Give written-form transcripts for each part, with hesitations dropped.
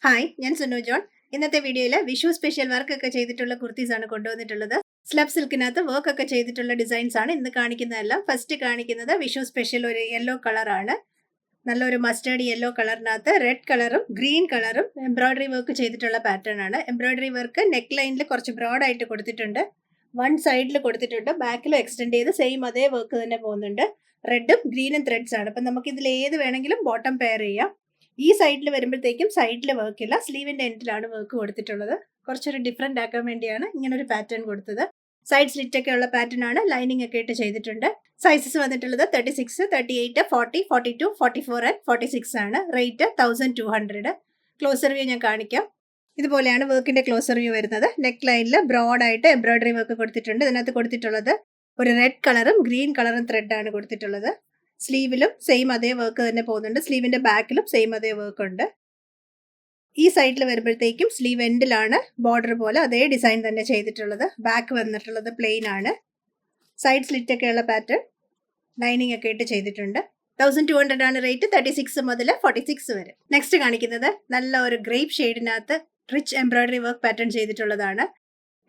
Hi, ഞാൻ Sunu John. ഇന്നത്തെ വീഡിയോയിൽ വിഷു സ്പെഷ്യൽ വർക്ക് ഒക്കെ ചെയ്തിട്ടുള്ള കുർത്തീസ് ആണ് കൊണ്ടുവന്നിട്ടുള്ളത്. സ്ലബ് സിൽക്കിനകത്ത് വർക്ക് ഒക്കെ ചെയ്തിട്ടുള്ള ഡിസൈൻസ് ആണ് ഇന്ന് കാണിക്കുന്നതെല്ലാം. ഫസ്റ്റ് കാണിക്കുന്നത് വിഷു സ്പെഷ്യൽ ഒരു യെല്ലോ കളറാണ്. നല്ലൊരു മസ്റ്റേർഡ് യെല്ലോ കളറിനകത്ത് റെഡ് കളറും ഗ്രീൻ കളറും എംബ്രോയിഡറി വർക്ക് ചെയ്തിട്ടുള്ള പാറ്റേൺ ആണ്. എംബ്രോയിഡറി വർക്ക് നെക്ക് ലൈനിൽ കുറച്ച് ബ്രോഡ് ആയിട്ട് കൊടുത്തിട്ടുണ്ട്, വൺ സൈഡിൽ കൊടുത്തിട്ടുണ്ട്, ബാക്കിലും എക്സ്റ്റെൻഡ് ചെയ്ത് സെയിം അതേ വർക്ക് തന്നെ പോകുന്നുണ്ട്. റെഡും ഗ്രീനും ത്രെഡ്സ് ആണ്. അപ്പം നമുക്ക് ഇതിൽ ഏത് വേണമെങ്കിലും ബോട്ടം പെയർ ചെയ്യാം. ഈ സൈഡിൽ വരുമ്പോഴത്തേക്കും സൈഡിൽ വർക്ക് ഇല്ല, സ്ലീവിന്റെ എൻഡിലാണ് വർക്ക് കൊടുത്തിട്ടുള്ളത്. കുറച്ചൊരു ഡിഫറെന്റ് ആക്കാൻ വേണ്ടിയാണ് ഇങ്ങനെ ഒരു പാറ്റേൺ കൊടുത്തത്. സൈഡ് സ്ലിറ്റ് ഒക്കെ ഉള്ള പാറ്റേൺ ആണ്. ലൈനിങ് ഒക്കെ ഇട്ട് ചെയ്തിട്ടുണ്ട്. സൈസസ് വന്നിട്ടുള്ളത് 36, 38, 40, 42, 44 ആൻഡ് 46 ആണ്. റേറ്റ് 1200. ക്ലോസർ വ്യൂ ഞാൻ കാണിക്കാം. ഇതുപോലെയാണ് വർക്കിന്റെ ക്ലോസർ വ്യൂ വരുന്നത്. നെക്ക് ലൈനിൽ ബ്രോഡ് ആയിട്ട് എംബ്രോയിഡറി വർക്ക് കൊടുത്തിട്ടുണ്ട്. ഇതിനകത്ത് കൊടുത്തിട്ടുള്ളത് ഒരു റെഡ് കളറും ഗ്രീൻ കളറും ത്രെഡ് ആണ് കൊടുത്തിട്ടുള്ളത്. സ്ലീവിലും സെയിം അതേ വർക്ക് തന്നെ പോകുന്നുണ്ട്. സ്ലീവിന്റെ ബാക്കിലും സെയിം അതേ വർക്ക് ഉണ്ട്. ഈ സൈഡിൽ വരുമ്പോഴത്തേക്കും സ്ലീവ് എൻഡിലാണ് ബോർഡർ പോലെ അതേ ഡിസൈൻ തന്നെ ചെയ്തിട്ടുള്ളത്. ബാക്ക് വന്നിട്ടുള്ളത് പ്ലെയിൻ ആണ്. സൈഡ് സ്ലിറ്റ് ഒക്കെ ഉള്ള പാറ്റേൺ, ലൈനിങ് ഒക്കെ ഇട്ട് ചെയ്തിട്ടുണ്ട്. 1200 ആണ് റേറ്റ്. 36 മുതൽ 46 വരെ. നെക്സ്റ്റ് കാണിക്കുന്നത് നല്ല ഒരു ഗ്രേപ്പ് ഷെയ്ഡിനകത്ത് റിച്ച് എംബ്രോയിഡറി വർക്ക് പാറ്റേൺ ചെയ്തിട്ടുള്ളതാണ്.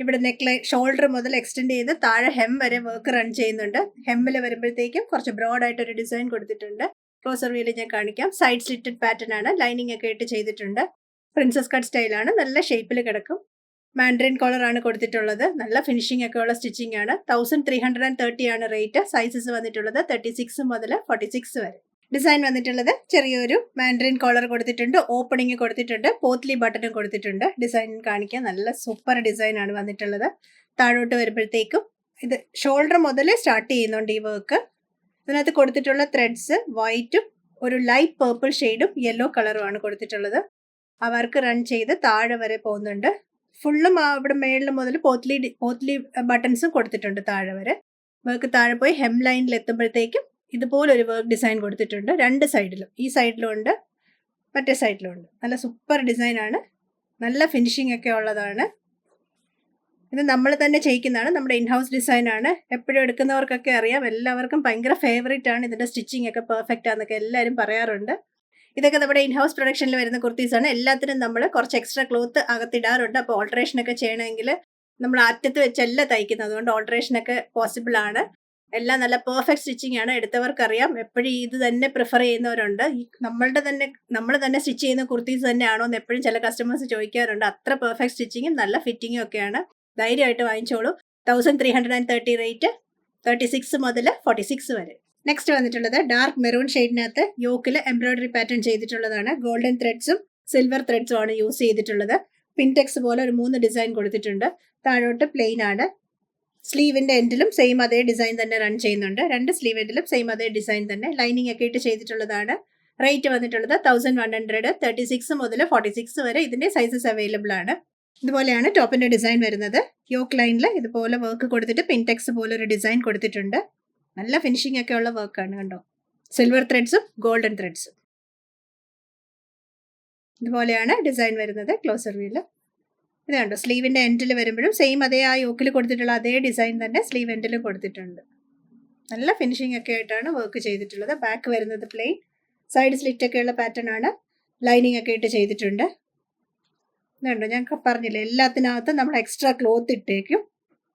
ഇവിടെ നെക്ക് ലൈൻ ഷോൾഡർ മുതൽ എക്സ്റ്റെൻഡ് ചെയ്ത് താഴെ ഹെം വരെ വർക്ക് റൺ ചെയ്യുന്നുണ്ട്. ഹെമ്മിൽ വരുമ്പോഴത്തേക്കും കുറച്ച് ബ്രോഡ് ആയിട്ട് ഒരു ഡിസൈൻ കൊടുത്തിട്ടുണ്ട്. ക്ലോസർ വ്യൂവിൽ ഞാൻ കാണിക്കാം. സൈഡ് സ്ലിറ്റഡ് പാറ്റേൺ ആണ്. ലൈനിങ് ഒക്കെ ഇട്ട് ചെയ്തിട്ടുണ്ട്. പ്രിൻസസ് കട്ട് സ്റ്റൈലാണ്. നല്ല ഷേപ്പിൽ കിടക്കും. മാൻഡറിൻ കോളർ ആണ് കൊടുത്തിട്ടുള്ളത്. നല്ല ഫിനിഷിംഗ് ഒക്കെ ഉള്ള സ്റ്റിച്ചിങ് ആണ്. 1330 ആണ് റേറ്റ്. സൈസസ് വന്നിട്ടുള്ളത് 36 മുതൽ 46 വരെ. ഡിസൈൻ വന്നിട്ടുള്ളത് ചെറിയൊരു മാൻഡറിൻ കോളർ കൊടുത്തിട്ടുണ്ട്, ഓപ്പണിംഗ് കൊടുത്തിട്ടുണ്ട്, പോത്ലി ബട്ടണും കൊടുത്തിട്ടുണ്ട്. ഡിസൈൻ കാണിക്കാൻ നല്ല സൂപ്പർ ഡിസൈൻ ആണ് വന്നിട്ടുള്ളത്. താഴോട്ട് വരുമ്പോഴത്തേക്കും ഇത് ഷോൾഡർ മുതൽ സ്റ്റാർട്ട് ചെയ്യുന്നുണ്ട് ഈ വർക്ക്. ഇതിനകത്ത് കൊടുത്തിട്ടുള്ള ത്രെഡ്സ് വൈറ്റും ഒരു ലൈറ്റ് പേർപ്പിൾ ഷെയ്ഡും യെല്ലോ കളറും ആണ് കൊടുത്തിട്ടുള്ളത്. ആ വർക്ക് റൺ ചെയ്ത് താഴെ വരെ പോകുന്നുണ്ട്. ഫുള്ളും ഇവിടെ മേളിൽ മുതൽ പോത്ലി ബട്ടൺസും കൊടുത്തിട്ടുണ്ട് താഴെ വരെ. വർക്ക് താഴെ പോയി ഹെം ലൈനിൽ എത്തുമ്പോഴത്തേക്കും ഇതുപോലൊരു വർക്ക് ഡിസൈൻ കൊടുത്തിട്ടുണ്ട്. രണ്ട് സൈഡിലും, ഈ സൈഡിലും ഉണ്ട്, മറ്റേ സൈഡിലും ഉണ്ട്. നല്ല സൂപ്പർ ഡിസൈൻ ആണ്. നല്ല ഫിനിഷിംഗ് ഒക്കെ ഉള്ളതാണ്. ഇത് നമ്മൾ തന്നെ ചെയ്യിക്കുന്നതാണ്. നമ്മുടെ ഇൻഹൗസ് ഡിസൈൻ ആണ്. എപ്പോഴും എടുക്കുന്നവർക്കൊക്കെ അറിയാം. എല്ലാവർക്കും ഭയങ്കര ഫേവറേറ്റ് ആണ്. ഇതിന്റെ സ്റ്റിച്ചിങ് ഒക്കെ പെർഫെക്റ്റ് ആണെന്നൊക്കെ എല്ലാവരും പറയാറുണ്ട്. ഇതൊക്കെ നമ്മുടെ ഇൻഹൗസ് പ്രൊഡക്ഷനിൽ വരുന്ന കുർത്തീസ് ആണ്. എല്ലാത്തിനും നമ്മൾ കുറച്ച് എക്സ്ട്രാ ക്ലോത്ത് അകത്തിടാറുണ്ട്. അപ്പോൾ ഓൾട്ടറേഷൻ ഒക്കെ ചെയ്യണമെങ്കിൽ നമ്മൾ അറ്റത്ത് വെച്ചല്ല തയ്ക്കുന്നത്. അതുകൊണ്ട് ഓൾട്ടറേഷൻ ഒക്കെ പോസിബിൾ ആണ്. എല്ലാം നല്ല പെർഫെക്റ്റ് സ്റ്റിച്ചിങ് ആണ്. എടുത്തവർക്കറിയാം. എപ്പോഴും ഇത് തന്നെ പ്രിഫർ ചെയ്യുന്നവരുണ്ട്. നമ്മൾ തന്നെ സ്റ്റിച്ച് ചെയ്യുന്ന കുർത്തീസ് തന്നെയാണോ എന്ന് എപ്പോഴും ചില കസ്റ്റമേഴ്സ് ചോദിക്കാറുണ്ട്. അത്ര പെർഫെക്റ്റ് സ്റ്റിച്ചിങ്ങും നല്ല ഫിറ്റിങ്ങും ഒക്കെയാണ്. ധൈര്യമായിട്ട് വാങ്ങിച്ചോളൂ. 1330 റേറ്റ്. 36 മുതൽ 46 വരെ. നെക്സ്റ്റ് വന്നിട്ടുള്ളത് ഡാർക്ക് മെറൂൺ ഷെയ്ഡിനകത്ത് യോക്കിൽ എംബ്രോയിഡറി പാറ്റേൺ ചെയ്തിട്ടുള്ളതാണ്. ഗോൾഡൻ ത്രെഡ്സും സിൽവർ ത്രെഡ്സും ആണ് യൂസ് ചെയ്തിട്ടുള്ളത്. പിൻടെക്സ് പോലെ ഒരു 3 ഡിസൈൻ കൊടുത്തിട്ടുണ്ട്. താഴോട്ട് പ്ലെയിൻ ആണ്. സ്ലീവിന്റെ എൻഡിലും സെയിം അതേ ഡിസൈൻ തന്നെ റൺ ചെയ്യുന്നുണ്ട്. രണ്ട് സ്ലീവ് എൻഡിലും സെയിം അതേ ഡിസൈൻ തന്നെ. ലൈനിങ് ഒക്കെ ഇട്ട് ചെയ്തിട്ടുള്ളതാണ്. റേറ്റ് വന്നിട്ടുള്ളത് 1100. 36 മുതൽ 46 വരെ. ഇതിന്റെ സൈസസ് അവൈലബിൾ ആണ്. ഇതുപോലെയാണ് ടോപ്പിന്റെ ഡിസൈൻ വരുന്നത്. യോക്ക് ലൈനിൽ ഇതുപോലെ വർക്ക് കൊടുത്തിട്ട് പിൻടെക്സ് പോലെ ഒരു ഡിസൈൻ കൊടുത്തിട്ടുണ്ട്. നല്ല ഫിനിഷിംഗ് ഒക്കെ ഉള്ള വർക്കാണ്. കണ്ടോ, സിൽവർ ത്രെഡ്സും ഗോൾഡൻ ത്രെഡ്സും. ഇതുപോലെയാണ് ഡിസൈൻ വരുന്നത്. ക്ലോസർ വ്യൂല് ഇത് കണ്ടോ. സ്ലീവിന്റെ എൻഡിൽ വരുമ്പോഴും സെയിം അതേ ആ യോക്കിൽ കൊടുത്തിട്ടുള്ള അതേ ഡിസൈൻ തന്നെ സ്ലീവ് എൻഡിൽ കൊടുത്തിട്ടുണ്ട്. നല്ല ഫിനിഷിംഗ് ഒക്കെ ആയിട്ടാണ് വർക്ക് ചെയ്തിട്ടുള്ളത്. ബാക്ക് വരുന്നത് പ്ലെയിൻ. സൈഡ് സ്ലിറ്റ് ഒക്കെ ഉള്ള പാറ്റേൺ ആണ്. ലൈനിങ് ഒക്കെ ഇട്ട് ചെയ്തിട്ടുണ്ട്. ഇതുണ്ടോ, ഞാൻ പറഞ്ഞില്ലേ, എല്ലാത്തിനകത്തും നമ്മൾ എക്സ്ട്രാ ക്ലോത്ത് ഇട്ടേക്കും.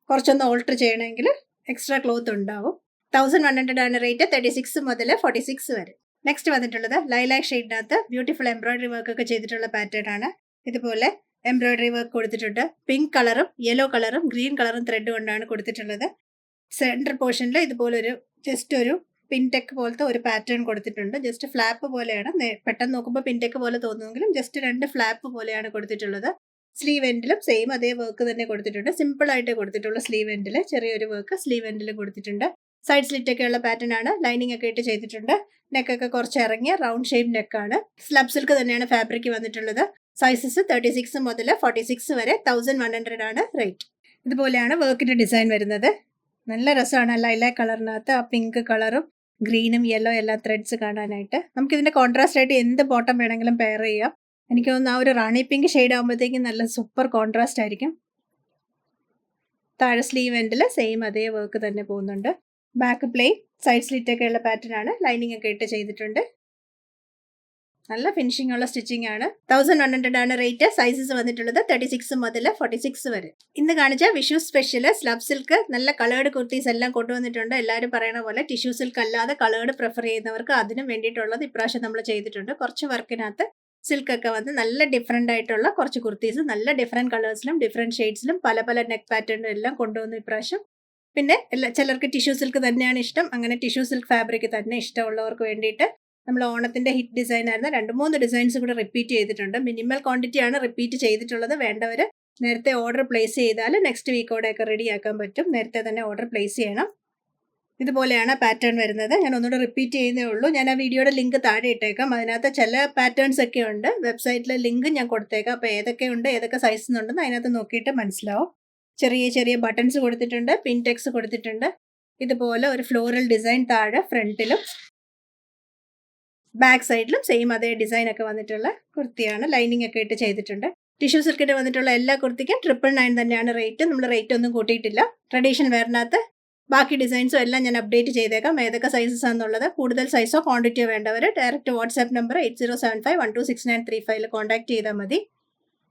കുറച്ചൊന്ന് ഓൾട്ടർ ചെയ്യണമെങ്കിൽ എക്സ്ട്രാ ക്ലോത്ത് ഉണ്ടാവും. 1100 ആണ് റേറ്റ്. 36 മുതൽ 46 വരെ. നെക്സ്റ്റ് വന്നിട്ടുള്ളത് ലൈലാക് ഷെയ്ഡിനകത്ത് ബ്യൂട്ടിഫുൾ എംബ്രോയിഡറി വർക്ക് ഒക്കെ ചെയ്തിട്ടുള്ള പാറ്റേൺ ആണ്. ഇതുപോലെ എംബ്രോയിഡറി വർക്ക് കൊടുത്തിട്ടുണ്ട്. പിങ്ക് കളറും യെല്ലോ കളറും ഗ്രീൻ കളറും ത്രെഡ് കൊണ്ടാണ് കൊടുത്തിട്ടുള്ളത്. സെൻറ്റർ പോർഷനിൽ ഇതുപോലൊരു ജസ്റ്റ് ഒരു പിൻടെക്ക് പോലത്തെ ഒരു പാറ്റേൺ കൊടുത്തിട്ടുണ്ട്. ജസ്റ്റ് ഫ്ലാപ്പ് പോലെയാണ്. പെട്ടെന്ന് നോക്കുമ്പോൾ പിൻടെക്ക് പോലെ തോന്നുമെങ്കിലും ജസ്റ്റ് 2 ഫ്ലാപ്പ് പോലെയാണ് കൊടുത്തിട്ടുള്ളത്. സ്ലീവ് എൻഡിലും സെയിം അതേ വർക്ക് തന്നെ കൊടുത്തിട്ടുണ്ട്. സിമ്പിൾ ആയിട്ട് കൊടുത്തിട്ടുള്ള സ്ലീവ് എൻഡിൽ ചെറിയൊരു വർക്ക് സ്ലീവ് എൻഡിൽ കൊടുത്തിട്ടുണ്ട്. സൈഡ് സ്ലിറ്റ് ഒക്കെ ഉള്ള പാറ്റേൺ ആണ്. ലൈനിങ് ഒക്കെ ഇട്ട് ചെയ്തിട്ടുണ്ട്. നെക്കൊക്കെ കുറച്ച് ഇറങ്ങിയ റൗണ്ട് ഷേപ്പ് നെക്കാണ്. സ്ലബ് സിൽക്ക് തന്നെയാണ് ഫാബ്രിക് വന്നിട്ടുള്ളത്. സൈസസ് 36 മുതൽ 46 വരെ. 1100 ആണ് റേറ്റ്. ഇതുപോലെയാണ് വർക്കിന്റെ ഡിസൈൻ വരുന്നത്. നല്ല രസമാണ്. ലൈലാക് കളറിനകത്ത് ആ പിങ്ക് കളറും ഗ്രീനും യെല്ലോ എല്ലാം ത്രെഡ്സ് കാണാനായിട്ട്. നമുക്ക് ഇതിന്റെ കോൺട്രാസ്റ്റ് ആയിട്ട് എന്ത് ബോട്ടം വേണമെങ്കിലും പെയർ ചെയ്യാം. എനിക്ക് തോന്നുന്നു ആ ഒരു റാണി പിങ്ക് ഷെയ്ഡ് ആകുമ്പോഴത്തേക്കും നല്ല സൂപ്പർ കോൺട്രാസ്റ്റ് ആയിരിക്കും. താഴെ സ്ലീവ് എൻഡിൽ സെയിം അതേ വർക്ക് തന്നെ പോകുന്നുണ്ട്. Back plain. സൈഡ് സ്ലിറ്റ് ഒക്കെ ഉള്ള പാറ്റേൺ ആണ്. ലൈനിങ് ഒക്കെ ഇട്ട് ചെയ്തിട്ടുണ്ട്. നല്ല ഫിനിഷിംഗ് ഉള്ള സ്റ്റിച്ചിങ് ആണ്. 1100 ആണ് റേറ്റ്. സൈസസ് വന്നിട്ടുള്ളത് 36 മുതൽ 46 വരെ. ഇന്ന് കാണിച്ച വിഷു സ്പെഷ്യൽ സ്ലബ് സിൽക്ക് നല്ല കളേർഡ് കുർത്തീസ് എല്ലാം കൊണ്ടുവന്നിട്ടുണ്ട്. എല്ലാവരും പറയണ പോലെ ടിഷ്യൂ സിൽക്ക് അല്ലാതെ കളേർഡ് പ്രിഫർ ചെയ്യുന്നവർക്ക് അതിനും വേണ്ടിയിട്ടുള്ളത് ഇപ്രാവശ്യം നമ്മൾ ചെയ്തിട്ടുണ്ട്. കുറച്ച് വർക്കിനകത്ത് സിൽക്ക് ഒക്കെ വന്ന് നല്ല ഡിഫറെൻ്റ് ആയിട്ടുള്ള കുറച്ച് കുർത്തീസ് നല്ല ഡിഫറെൻറ്റ് കളേഴ്സിലും ഡിഫറെൻറ്റ് ഷെയ്ഡ്സിലും പല പല നെക്ക് പാറ്റേണും എല്ലാം കൊണ്ടുവന്നു ഇപ്രാവശ്യം. പിന്നെ ചിലർക്ക് ടിഷ്യൂ സിൽക്ക് തന്നെയാണ് ഇഷ്ടം. അങ്ങനെ ടിഷ്യൂ സിൽക്ക് ഫാബ്രിക് തന്നെ ഇഷ്ടമുള്ളവർക്ക് വേണ്ടിയിട്ട് നമ്മൾ ഓണത്തിന്റെ ഹിറ്റ് ഡിസൈൻ ആയിരുന്ന 2-3 ഡിസൈൻസ് കൂടെ റിപ്പീറ്റ് ചെയ്തിട്ടുണ്ട്. മിനിമൽ ക്വാണ്ടിറ്റി ആണ് റിപ്പീറ്റ് ചെയ്തിട്ടുള്ളത്. വേണ്ടവർ നേരത്തെ ഓർഡർ പ്ലേസ് ചെയ്താൽ നെക്സ്റ്റ് വീക്കോടെയൊക്കെ റെഡിയാക്കാൻ പറ്റും. നേരത്തെ തന്നെ ഓർഡർ പ്ലേസ് ചെയ്യണം. ഇതുപോലെയാണ് പാറ്റേൺ വരുന്നത്. ഞാൻ ഒന്നുകൂടെ റിപ്പീറ്റ് ചെയ്യുന്നേ ഉള്ളൂ. ഞാൻ ആ വീഡിയോയുടെ ലിങ്ക് താഴെ ഇട്ടേക്കാം. അതിനകത്ത് ചില പാറ്റേൺസ് ഒക്കെ ഉണ്ട്. വെബ്സൈറ്റിലെ ലിങ്ക് ഞാൻ കൊടുത്തേക്കാം. അപ്പോൾ ഏതൊക്കെയുണ്ട് ഏതൊക്കെ സൈസ് ഉണ്ടെന്ന് അതിനകത്ത് നോക്കിയിട്ട് മനസ്സിലാവും. ചെറിയ ചെറിയ ബട്ടൺസ് കൊടുത്തിട്ടുണ്ട്, പിൻ ടെക്സ് കൊടുത്തിട്ടുണ്ട്. ഇതുപോലെ ഒരു ഫ്ലോറൽ ഡിസൈൻ താഴെ ഫ്രണ്ടിലും ബാക്ക് സൈഡിലും സെയിം അതേ ഡിസൈൻ ഒക്കെ വന്നിട്ടുള്ള കുർത്തിയാണ്. ലൈനിങ് ഒക്കെ ഇട്ട് ചെയ്തിട്ടുണ്ട്. ടിഷ്യൂ സിൽക്കിട്ട് വന്നിട്ടുള്ള എല്ലാ കുർത്തിക്കും 999 തന്നെയാണ് റേറ്റ്. നമ്മൾ റേറ്റ് ഒന്നും കൂട്ടിയിട്ടില്ല. ട്രഡീഷണൽ വെയറിനകത്ത് ബാക്കി ഡിസൈൻസും എല്ലാം ഞാൻ അപ്ഡേറ്റ് ചെയ്തേക്കാം. ഏതൊക്കെ സൈസസ് ആണെന്നുള്ളത്. കൂടുതൽ സൈസോ ക്വാണ്ടിറ്റിയോ വേണ്ടവർ ഡയറക്റ്റ് വാട്സ്ആപ്പ് നമ്പർ 8075126935 കോൺടാക്ട് ചെയ്താൽ മതി.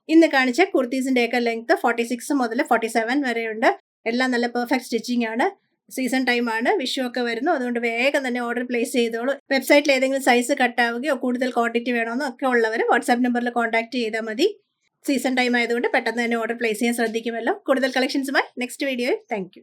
ഇന്ന് കാണിച്ച കുർത്തീസിൻ്റെയൊക്കെ ലെങ്ത് 46 മുതൽ 47 വരെയുണ്ട്. എല്ലാം നല്ല പെർഫെക്റ്റ് സ്റ്റിച്ചിങ് ആണ്. സീസൺ ടൈം ആണ്, വിഷു ഒക്കെ വരുന്നു. അതുകൊണ്ട് വേഗം തന്നെ ഓർഡർ പ്ലേസ് ചെയ്തോളൂ. വെബ്സൈറ്റിൽ ഏതെങ്കിലും സൈസ് കട്ടാവുകയോ കൂടുതൽ ക്വാണ്ടിറ്റി വേണമെന്നോ ഒക്കെ ഉള്ളവർ വാട്സ്ആപ്പ് നമ്പറിൽ കോൺടാക്ട് ചെയ്താൽ മതി. സീസൺ ടൈം ആയതുകൊണ്ട് പെട്ടെന്ന് തന്നെ ഓർഡർ പ്ലേസ് ചെയ്യാൻ ശ്രദ്ധിക്കുമല്ലോ. കൂടുതൽ കളക്ഷൻസുമായി നെക്സ്റ്റ് വീഡിയോയിൽ. Thank you.